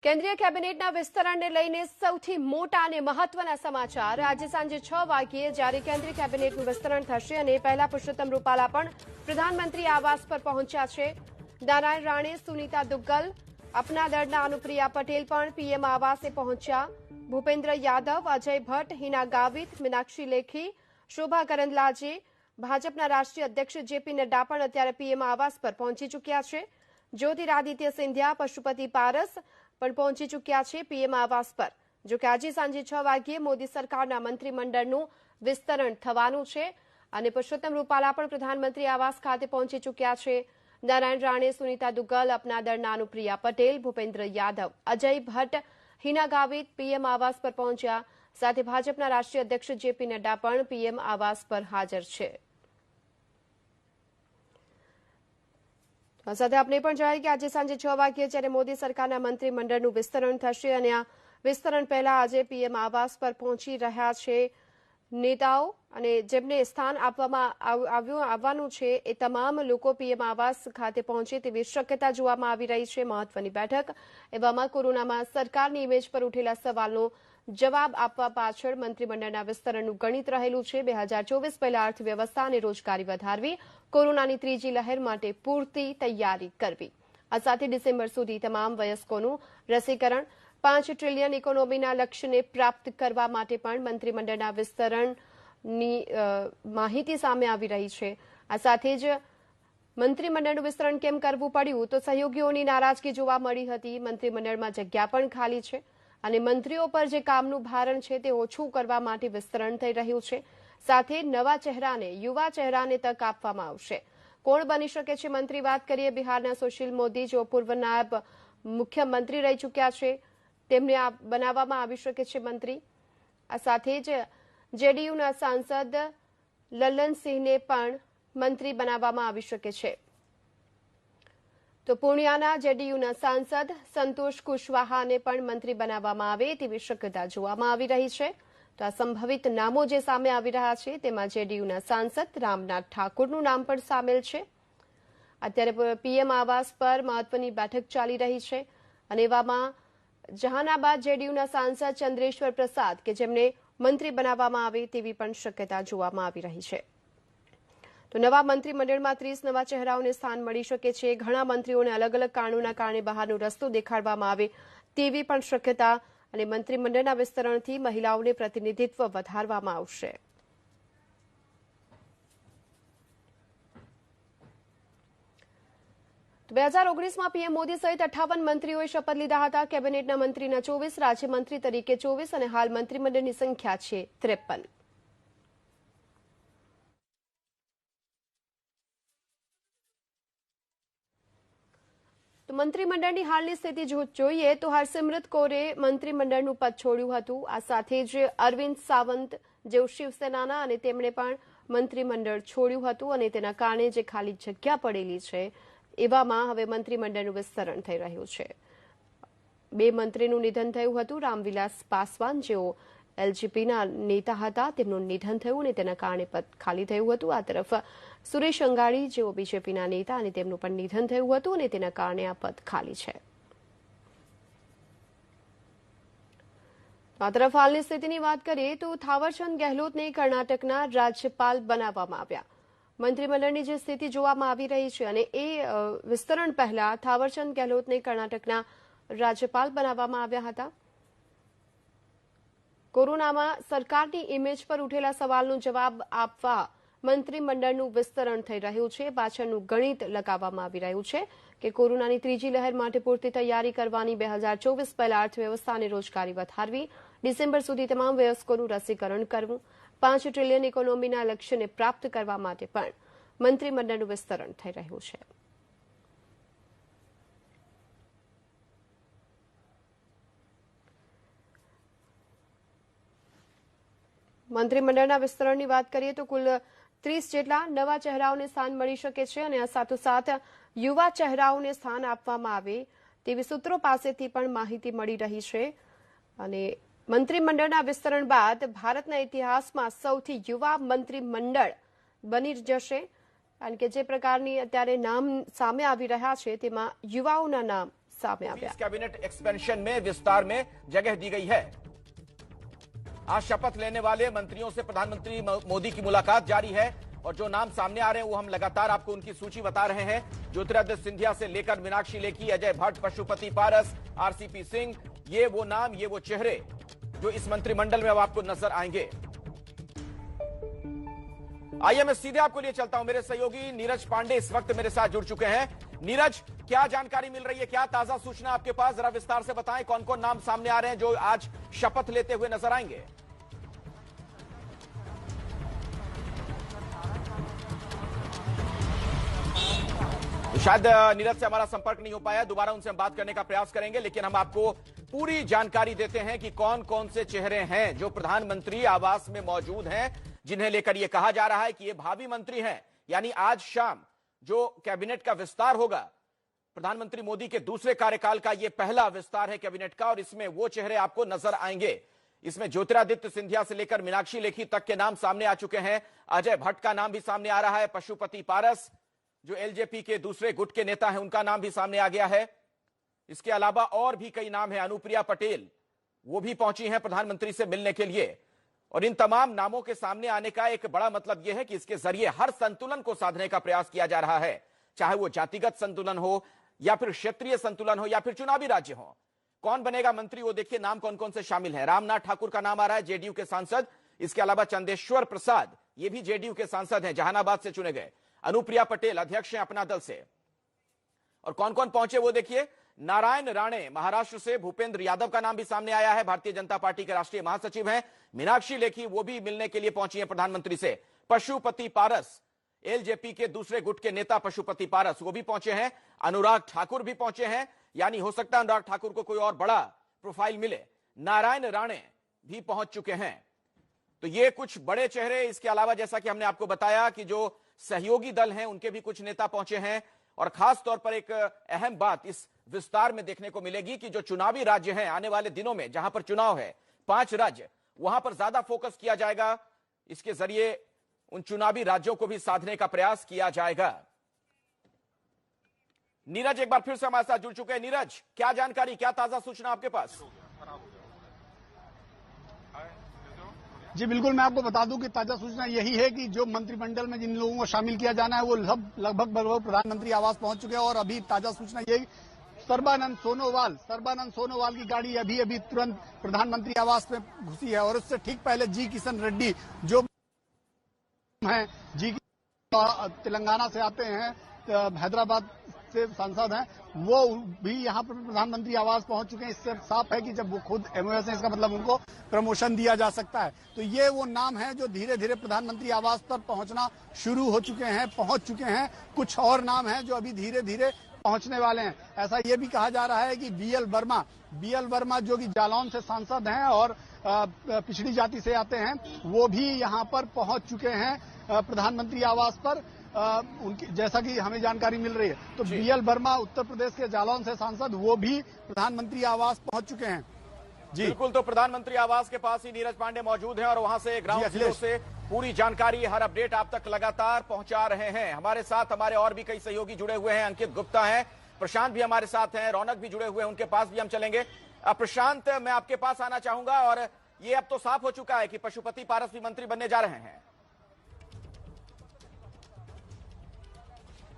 કેન્દ્રીય કેબિનેટના વિસ્તરણને લઈને સૌથી મોટા અને મહત્વના સમાચાર આજે સાંજે 6 વાગ્યે જ્યારે કેન્દ્રીય કેબિનેટનું વિસ્તરણ થશે અને પહેલા પુરુષોત્તમ રૂપાલા પણ પ્રધાનમંત્રી આવાસ પર પહોંચ્યા છે। નારાયણ રાણે, સુનીતા દુગ્ગલ, અપના દળના અનુપ્રિયા પટેલ પણ પીએમ આવાસે પહોંચ્યા। ભૂપેન્દ્ર યાદવ, અજય ભટ્ટ, હિના ગાવિત, મીનાક્ષી લેખી, શોભા કરંદલાજે, ભાજપના રાષ્ટ્રીય અધ્યક્ષ જેપી નડ્ડા પણ અત્યારે પીએમ આવાસ પર પહોંચી ચૂક્યા છે। જ્યોતિરાદિત્ય સિંધિયા, પશુપતિ પારસ પણ પહોંચી ચૂક્યા છે પીએમ આવાસ પર। જો કે આજે સાંજે 6 વાગ્યે મોદી સરકારના મંત્રીમંડળનું વિસ્તરણ થવાનું છે અને પુરુષોત્તમ રૂપાલા પણ પ્રધાનમંત્રી આવાસ ખાતે પહોંચી ચૂક્યા છે। નારાયણ રાણે, સુનીતા દુગ્ગલ, અપના દળના અનુપ્રિયા પટેલ, ભૂપેન્દ્ર યાદવ, અજય ભટ્ટ, હિના ગાવિત પીએમ આવાસ પર પહોંચ્યા। સાથે ભાજપના રાષ્ટ્રીય અધ્યક્ષ જેપી નડ્ડા પણ પીએમ આવાસ પર હાજર છે। સાથે આપણે પણ જણાવીએ કે આજે સાંજે 6 વાગ્યે જ્યારે મોદી સરકારના મંત્રીમંડળનું વિસ્તરણ થશે અને આ વિસ્તરણ પહેલા આજે પીએમ આવાસ પર પહોંચી રહ્યા છે નેતાઓ અને જેમને સ્થાન આપવામાં આવવાનું છે એ તમામ લોકો પીએમ આવાસ ખાતે પહોંચે તેવી શક્યતા જોવામાં આવી રહી છે। મહત્વની બેઠક એવામાં કોરોનામાં સરકારની ઇમેજ પર ઉઠેલા સવાલનો જવાબ આપવા પાછળ મંત્રીમંડળના વિસ્તરણનું ગણિત રહેલું છે। 2024 પહેલા અર્થવ્યવસ્થા અને રોજગારી વધારવી, કોરોનાની ત્રીજી લહેર માટે પૂરતી તૈયારી કરવી, આ સાથે ડિસેમ્બર સુધી તમામ વયસ્કોનું રસીકરણ, 5 ટ્રિલિયન ઇકોનોમીના લક્ષ્યને પ્રાપ્ત કરવા માટે પણ મંત્રીમંડળના વિસ્તરણની માહિતી સામે આવી રહી છે। આ સાથે જ મંત્રીમંડળનું વિસ્તરણ કેમ કરવું પડ્યું તો સહયોગીઓની નારાજગી જોવા મળી હતી। મંત્રીમંડળમાં જગ્યા પણ ખાલી છે અને મંત્રીઓ પર જે કામનું ભારણ છે તે ઓછું કરવા માટે વિસ્તરણ થઈ રહ્યું છે। સાથે નવા ચહેરાને, યુવા ચહેરાને તક આપવામાં આવશે। કોણ બની શકે છે મંત્રી? વાત કરીએ બિહારના સુશીલ મોદી, જેઓ પૂર્વ નાયબ મુખ્યમંત્રી રહી ચૂક્યા છે, તેમને બનાવવામાં આવી શકે છે મંત્રી। આ સાથે જ જેડીયુના સાંસદ લલ્લનસિંહને પણ મંત્રી બનાવવામાં આવી શકે છે। તો પૂર્ણિયાના જેડીયુના સાંસદ સંતોષ કુશવાહાને પણ મંત્રી બનાવવામાં આવે તેવી શક્યતા જોવામાં આવી રહી છે। તો આ સંભવિત નામો જે સામે આવી રહ્યા છે તેમાં જેડીયુના સાંસદ રામનાથ ઠાકુરનું નામ પણ સામેલ છે। અત્યારે પીએમ આવાસ પર મહત્વની બેઠક ચાલી રહી છે અને એવામાં જહાનાબાદ જેડીયુના સાંસદ ચંદ્રેશ્વર પ્રસાદ કે જેમને મંત્રી બનાવવામાં આવે તેવી પણ શક્યતા જોવામાં આવી રહી છે। તો નવા મંત્રીમંડળમાં 30 નવા ચહેરાઓને સ્થાન મળી શકે છે। ઘણા મંત્રીઓને અલગ અલગ કારણોના કારણે બહારનો રસ્તો દેખાડવામાં આવે તેવી પણ શક્યતા અને મંત્રીમંડળના વિસ્તરણથી મહિલાઓને પ્રતિનિધિત્વ વધારવામાં આવશે। તો 2019માં પીએમ મોદી સહિત 58 મંત્રીઓએ શપથ લીધા હતા। કેબિનેટના મંત્રીના 24, રાજ્યમંત્રી તરીકે 24 અને હાલ મંત્રીમંડળની સંખ્યા છે 53। તો મંત્રીમંડળની હાલની સ્થિતિ જોઈએ તો હરસિમરત કૌરે મંત્રીમંડળનું પદ છોડ્યું હતું। આ સાથે જ અરવિંદ સાવંત, જેઓ શિવસેનાના અને તેમણે પણ મંત્રીમંડળ છોડ્યું હતું અને તેના કારણે જે ખાલી જગ્યા પડેલી છે એવામાં હવે મંત્રીમંડળનું વિસ્તરણ થઈ રહ્યું છે। 2 મંત્રીનું નિધન થયું હતું। રામવિલાસ પાસવાન, જેઓ એલજેપીના નેતા હતા, તેમનું નિધન થયું અને તેના કારણે પદ ખાલી થયું હતું। આ તરફ સુરેશ અંગાડી, જેઓ બીજેપીના નેતા અને તેમનું પણ નિધન થયું હતું અને તેના કારણે આ પદ ખાલી છે। આ તરફ હાલની સ્થિતિની વાત કરીએ તો થાવરચંદ ગેહલોતને કર્ણાટકના રાજ્યપાલ બનાવવામાં આવ્યા। મંત્રીમંડળની જે સ્થિતિ જોવામાં આવી રહી છે અને એ વિસ્તરણ પહેલા થાવરચંદ ગેહલોતને કર્ણાટકના રાજ્યપાલ બનાવવામાં આવ્યા હતા। કોરોનામાં સરકારની ઇમેજ પર ઉઠેલા સવાલનો જવાબ આપવા મંત્રીમંડળનું વિસ્તરણ થઈ રહ્યું છે। પાછળનું ગણિત લગાવવામાં આવી રહ્યું છે કે કોરોનાની ત્રીજી લહેર માટે પૂરતી તૈયારી કરવાની, 2024 પહેલા અર્થવ્યવસ્થા અને રોજગારી વધારવી, ડિસેમ્બર સુધી તમામ વયસ્કોનું રસીકરણ કરવું, 5 ટ્રિલિયન ઇકોનોમીના લક્ષ્યને પ્રાપ્ત કરવા માટે પણ મંત્રીમંડળનું વિસ્તરણ થઈ રહ્યું છે। મંત્રીમંડળના વિસ્તરણની વાત કરીએ તો કુલ 30 જેટલા નવા ચહેરાઓને સ્થાન મળી શકે છે અને આ સાથોસાથ યુવા ચહેરાઓને સ્થાન આપવામાં આવે તેવી સૂત્રો પાસેથી પણ માહિતી મળી રહી છે। અને મંત્રીમંડળના વિસ્તરણ બાદ ભારતના ઇતિહાસમાં સૌથી યુવા મંત્રીમંડળ બની જશે। કારણ કે જે પ્રકારની અત્યારે નામ સામે આવી રહ્યા છે તેમાં યુવાઓના નામ सामने आ गया। कैबिनेट एक्सपेंशन में विस्तार में जगह दी गई है। आज शपथ लेने वाले मंत्रियों से प्रधानमंत्री मोदी की मुलाकात जारी है और जो नाम सामने आ रहे हैं वो हम लगातार आपको उनकी सूची बता रहे हैं। ज्योतिरादित्य सिंधिया से लेकर मीनाक्षी लेखी, अजय भट्ट, पशुपति पारस, आरसीपी सिंह, ये वो नाम, ये वो चेहरे जो इस मंत्रिमंडल में अब आपको नजर आएंगे। आइए मैं सीधे आपको लिए चलता हूं। मेरे सहयोगी नीरज पांडे इस वक्त मेरे साथ जुड़ चुके हैं। नीरज, क्या जानकारी मिल रही है, क्या ताजा सूचना आपके पास, जरा विस्तार से बताएं। कौन कौन नाम सामने आ रहे हैं जो आज शपथ लेते हुए नजर आएंगे? शायद नीरज से हमारा संपर्क नहीं हो पाया, दोबारा उनसे हम बात करने का प्रयास करेंगे, लेकिन हम आपको पूरी जानकारी देते हैं कि कौन कौन से चेहरे हैं जो प्रधानमंत्री आवास में मौजूद हैं, जिन्हें लेकर यह कहा जा रहा है कि ये भावी मंत्री हैं। यानी आज शाम जो कैबिनेट का विस्तार होगा, प्रधानमंत्री मोदी के दूसरे कार्यकाल का यह पहला विस्तार है कैबिनेट का, और इसमें वो चेहरे आपको नजर आएंगे। इसमें ज्योतिरादित्य सिंधिया से लेकर मीनाक्षी लेखी तक के नाम सामने आ चुके हैं। अजय भट्ट का नाम भी सामने आ रहा है। पशुपति पारस जो एलजेपी के दूसरे गुट के नेता हैं, उनका नाम भी सामने आ गया है। इसके अलावा और भी कई नाम हैं। अनुप्रिया पटेल, वो भी पहुंची हैं प्रधानमंत्री से मिलने के लिए। और इन तमाम नामों के सामने आने का एक बड़ा मतलब यह है कि इसके जरिए हर संतुलन को साधने का प्रयास किया जा रहा है, चाहे वो जातिगत संतुलन हो या फिर क्षेत्रीय संतुलन हो या फिर चुनावी राज्य हो। कौन बनेगा मंत्री, वो देखिए नाम कौन कौन से शामिल हैं। रामनाथ ठाकुर का नाम आ रहा है, जेडीयू के सांसद। इसके अलावा चंदेश्वर प्रसाद, ये भी जेडीयू के सांसद हैं, जहानाबाद से चुने गए। अनुप्रिया पटेल अध्यक्ष हैं अपना दल से। और कौन कौन पहुंचे वो देखिए। नारायण राणे महाराष्ट्र से, भूपेंद्र यादव का नाम भी सामने आया है, भारतीय जनता पार्टी के राष्ट्रीय महासचिव हैं। मीनाक्षी लेखी, वो भी मिलने के लिए पहुंची है प्रधानमंत्री से। पशुपति पारस, एलजेपी के दूसरे गुट के नेता पशुपति पारस, वो भी पहुंचे हैं। अनुराग ठाकुर भी पहुंचे हैं, यानी हो सकता है अनुराग ठाकुर को कोई और बड़ा प्रोफाइल मिले। नारायण राणे भी पहुंच चुके हैं। तो ये कुछ बड़े चेहरे। इसके अलावा जैसा कि हमने आपको बताया कि जो सहयोगी दल हैं उनके भी कुछ नेता पहुंचे हैं। और खास तौर पर एक अहम बात इस विस्तार में देखने को मिलेगी कि जो चुनावी राज्य हैं आने वाले दिनों में, जहां पर चुनाव है, 5 राज्य, वहां पर ज्यादा फोकस किया जाएगा। इसके जरिए उन चुनावी राज्यों को भी साधने का प्रयास किया जाएगा। नीरज एक बार फिर से हमारे साथ जुड़ चुके हैं। नीरज, क्या जानकारी, क्या ताजा सूचना आपके पास? जी बिल्कुल, मैं आपको बता दूं कि ताजा सूचना यही है कि जो मंत्रिमंडल में जिन लोगों को शामिल किया जाना है वो लगभग प्रधानमंत्री आवास पहुंच चुके हैं। और अभी ताजा सूचना यही, सर्बानंद सोनोवाल की गाड़ी अभी तुरंत प्रधानमंत्री आवास में घुसी है। और उससे ठीक पहले जी किशन रेड्डी जो हैं, तेलंगाना से आते हैं, हैदराबाद से सांसद हैं, वो भी यहाँ पर प्रधानमंत्री आवास पहुंच चुके हैं। इससे साफ है कि जब वो खुद एमओएस है, इसका मतलब उनको प्रमोशन दिया जा सकता है। तो ये वो नाम है जो धीरे धीरे प्रधानमंत्री आवास पर पहुंचना शुरू हो चुके हैं, पहुंच चुके हैं। कुछ और नाम हैं जो अभी धीरे धीरे पहुंचने वाले हैं। ऐसा ये भी कहा जा रहा है कि बीएल वर्मा जो कि जालौन से सांसद हैं और पिछड़ी जाति से आते हैं, वो भी यहाँ पर पहुंच चुके हैं प्रधानमंत्री आवास पर। उनकी जैसा कि हमें जानकारी मिल रही है, तो बीएल वर्मा उत्तर प्रदेश के जालौन से सांसद, वो भी प्रधानमंत्री आवास पहुंच चुके हैं। जी बिल्कुल, तो प्रधानमंत्री आवास के पास ही नीरज पांडे मौजूद हैं और वहां से ग्राउंड जीरो से पूरी जानकारी, हर अपडेट आप तक लगातार पहुंचा रहे हैं। हमारे साथ हमारे और भी कई सहयोगी जुड़े हुए हैं। अंकित गुप्ता हैं, प्रशांत भी हमारे साथ हैं, रौनक भी जुड़े हुए हैं, उनके पास भी हम चलेंगे। प्रशांत, मैं आपके पास आना चाहूंगा। और ये अब तो साफ हो चुका है कि पशुपति पारस भी मंत्री बनने जा रहे हैं।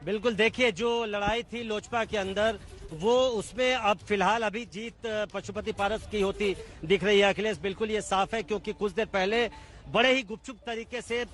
बिल्कुल, देखिए जो लड़ाई थी लोजपा के अंदर, वो उसमें अब फिलहाल अभी जीत पशुपति पारस की होती दिख रही है। अखिलेश, बिल्कुल ये साफ है, क्योंकि कुछ देर पहले बड़े ही गुपचुप तरीके से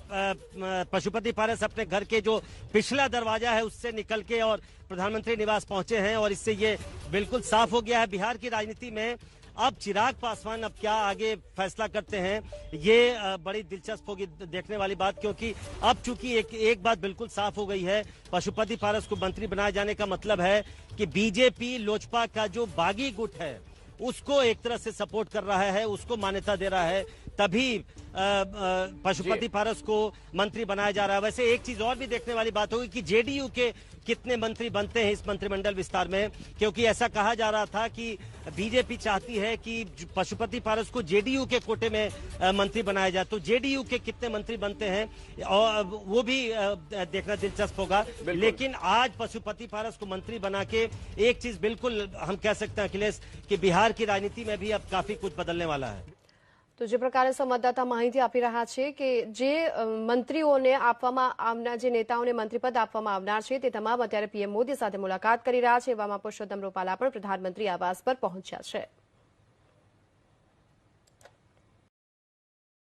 पशुपति पारस अपने घर के जो पिछला दरवाजा है उससे निकल के और प्रधानमंत्री निवास पहुंचे हैं। और इससे ये बिल्कुल साफ हो गया है बिहार की राजनीति में अब चिराग पासवान अब क्या आगे फैसला करते हैं, ये बड़ी दिलचस्प होगी देखने वाली बात। क्योंकि अब चूंकि एक बात बिल्कुल साफ हो गई है, पशुपति पारस को मंत्री बनाए जाने का मतलब है कि बीजेपी लोजपा का जो बागी गुट है उसको एक तरह से सपोर्ट कर रहा है, उसको मान्यता दे रहा है। तभी पशुपति पारस को मंत्री बनाया जा रहा है। वैसे एक चीज और भी देखने वाली बात होगी कि जेडीयू के कितने मंत्री बनते हैं इस मंत्रिमंडल विस्तार में, क्योंकि ऐसा कहा जा रहा था कि बीजेपी चाहती है कि पशुपति पारस को जेडीयू के कोटे में मंत्री बनाया जाए, तो जेडीयू के कितने मंत्री बनते हैं और वो भी देखना दिलचस्प होगा। लेकिन आज पशुपति पारस को मंत्री बना के एक चीज बिल्कुल हम कह सकते हैं अखिलेश कि बिहार की राजनीति में भी अब काफी कुछ बदलने वाला है। तो जे प्रकारे संवाददाता माहिती आपी रहा है कि जे मंत्रीओने आपवामां आवनार, जे नेताओने मंत्रीपद आपवामां आवनार छे ते तमाम अत्यारे पीएम मोदी साथे मुलाकात करी रह्या छे। एवामां पुरुषोत्तम रूपाला पण प्रधानमंत्री आवास पर पहोंच्या छे।